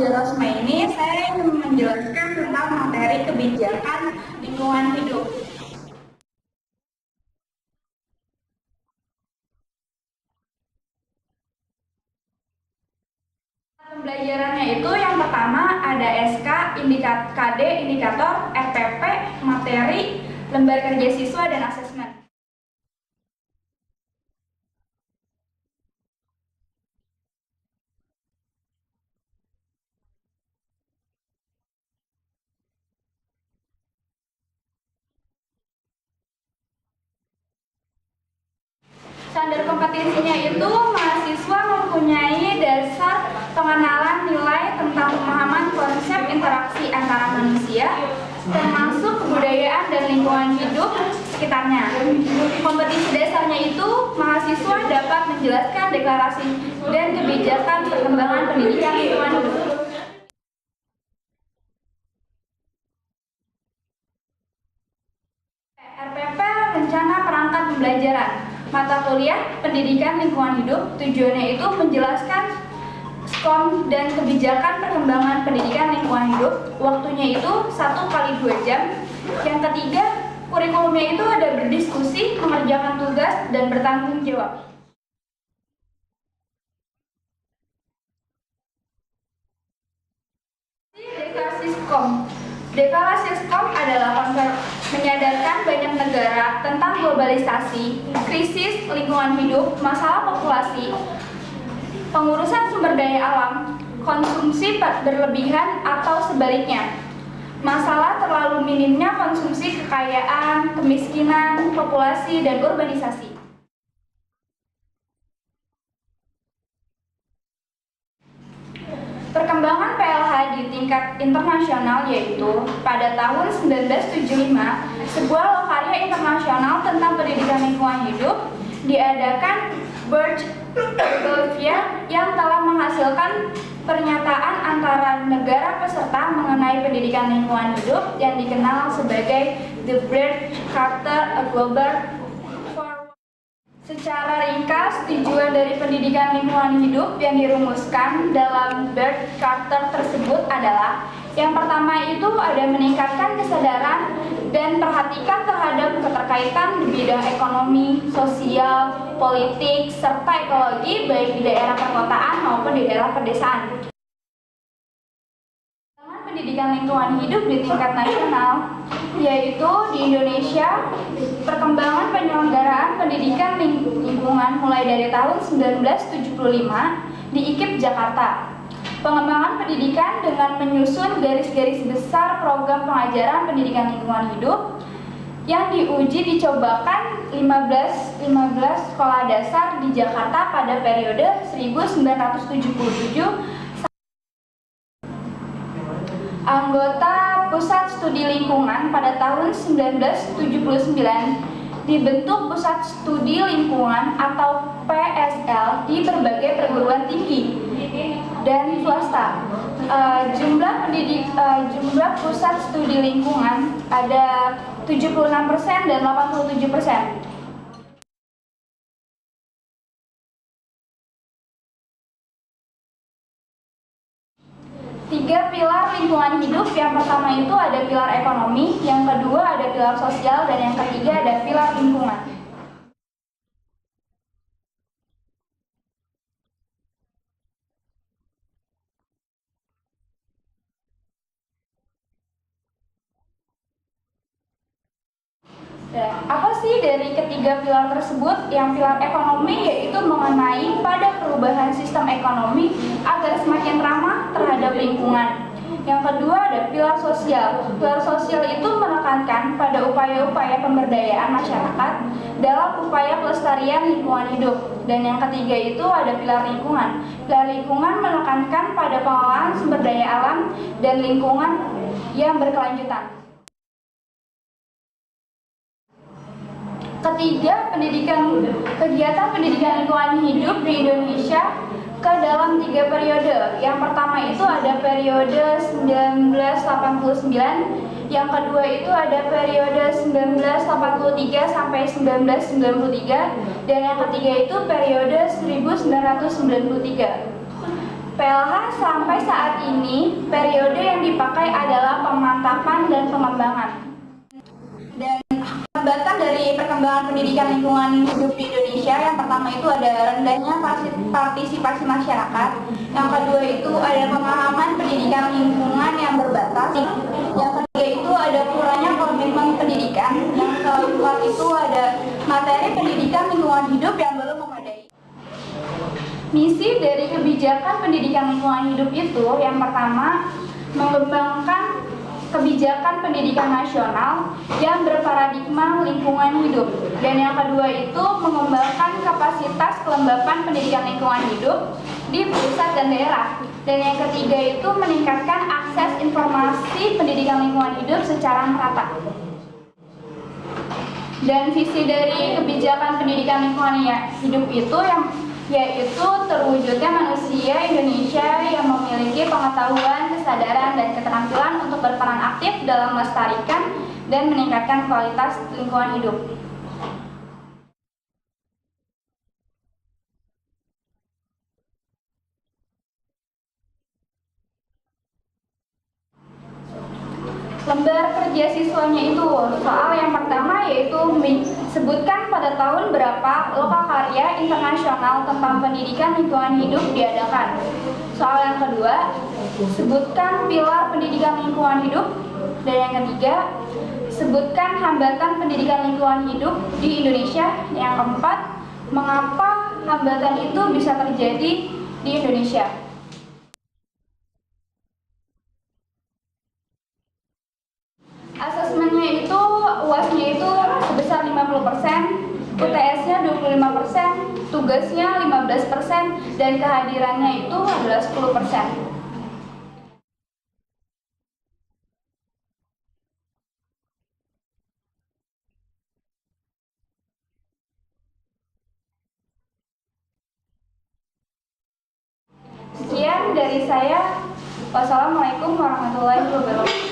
Fauzi Rosma ini saya ingin menjelaskan tentang materi kebijakan lingkungan hidup. Pembelajarannya itu yang pertama ada SK, KD, indikator, RPP, materi, lembar kerja siswa, dan asesmen. Standar kompetensinya itu mahasiswa mempunyai dasar pengenalan nilai tentang pemahaman konsep interaksi antara manusia, termasuk kebudayaan dan lingkungan hidup sekitarnya. Kompetensi dasarnya itu mahasiswa dapat menjelaskan deklarasi dan kebijakan perkembangan pendidikan lingkungan hidup. RPP rencana perangkat pembelajaran. Mata kuliah pendidikan lingkungan hidup tujuannya itu menjelaskan SKOM dan kebijakan perkembangan pendidikan lingkungan hidup. Waktunya itu 1 kali 2 jam. Yang ketiga, kurikulumnya itu ada berdiskusi, mengerjakan tugas, dan bertanggung jawab. Deklarasi SKOM. Deklarasi SKOM adalah konsep menyadarkan banyak negara tentang globalisasi, krisis lingkungan hidup, masalah populasi, pengurusan sumber daya alam, konsumsi berlebihan atau sebaliknya, masalah terlalu minimnya konsumsi, kekayaan, kemiskinan, populasi, dan urbanisasi. Perkembangan PLH di tingkat internasional yaitu pada tahun 1975 sebuah lokarya internasional tentang pendidikan lingkungan hidup diadakan Bergevia yang telah menghasilkan pernyataan antara negara peserta mengenai pendidikan lingkungan hidup yang dikenal sebagai The Berg-Carter Global. Secara ringkas, tujuan dari pendidikan lingkungan hidup yang dirumuskan dalam Berg-Carter tersebut adalah yang pertama itu ada meningkatkan kesadaran dan perhatikan terhadap keterkaitan di bidang ekonomi, sosial, politik, serta ekologi baik di daerah perkotaan maupun di daerah pedesaan. Pendidikan lingkungan hidup di tingkat nasional yaitu di Indonesia, perkembangan penyelenggaraan pendidikan lingkungan mulai dari tahun 1975 di IKIP Jakarta. Pengembangan pendidikan dengan menyusun garis-garis besar program pengajaran pendidikan lingkungan hidup yang dicobakan 15 sekolah dasar di Jakarta pada periode 1977. Anggota Pusat Studi Lingkungan pada tahun 1979 dibentuk Pusat Studi Lingkungan atau PSL di berbagai perguruan tinggi dan swasta. Jumlah Pusat Studi Lingkungan ada 76% dan 87%. 3 pilar lingkungan hidup. Yang pertama itu ada pilar ekonomi, yang kedua ada pilar sosial, dan yang ketiga ada pilar lingkungan. Apa sih dari ketiga pilar tersebut? Yang pilar ekonomi yaitu mengenai pada perubahan sistem ekonomi agar semakin ramah terhadap lingkungan. Yang kedua ada pilar sosial. Pilar sosial itu menekankan pada upaya-upaya pemberdayaan masyarakat dalam upaya pelestarian lingkungan hidup. Dan yang ketiga itu ada pilar lingkungan. Pilar lingkungan menekankan pada pengelolaan sumber daya alam dan lingkungan yang berkelanjutan. Ketiga, kegiatan pendidikan lingkungan hidup di Indonesia ke dalam 3 periode. Yang pertama itu ada periode 1989, yang kedua itu ada periode 1983 sampai 1993, dan yang ketiga itu periode 1993. PLH sampai saat ini periode yang dipakai adalah pemantapan dan pengembangan. Dan hambatan dari perkembangan pendidikan lingkungan hidup di Indonesia, yang pertama itu ada rendahnya partisipasi masyarakat, yang kedua itu ada pemahaman pendidikan lingkungan yang berbatas, yang ketiga itu ada kurangnya komitmen pendidikan, yang keempat itu ada materi pendidikan lingkungan hidup yang belum memadai. Misi dari kebijakan pendidikan lingkungan hidup itu yang pertama mengembangkan kebijakan pendidikan nasional yang berparadigma lingkungan hidup, dan yang kedua itu mengembangkan kapasitas kelembapan pendidikan lingkungan hidup di pusat dan daerah, dan yang ketiga itu meningkatkan akses informasi pendidikan lingkungan hidup secara merata. Dan visi dari kebijakan pendidikan lingkungan hidup itu yaitu terwujudnya manusia Indonesia yang memiliki pengetahuan, kesadaran, dan keterampilan untuk berperan aktif dalam melestarikan dan meningkatkan kualitas lingkungan hidup. Lembar kerja siswanya itu soal yang pertama yaitu sebutkan pada tahun berapa lokakarya internasional tentang pendidikan lingkungan hidup diadakan. Soal yang kedua, sebutkan pilar pendidikan lingkungan hidup, dan yang ketiga, sebutkan hambatan pendidikan lingkungan hidup di Indonesia. Yang keempat, mengapa hambatan itu bisa terjadi di Indonesia. Asesmennya itu UAS-nya itu sebesar 50%, UTS-nya 25%, tugasnya 15%, dan kehadirannya itu adalah 10%. Sekian dari saya. Wassalamualaikum warahmatullahi wabarakatuh.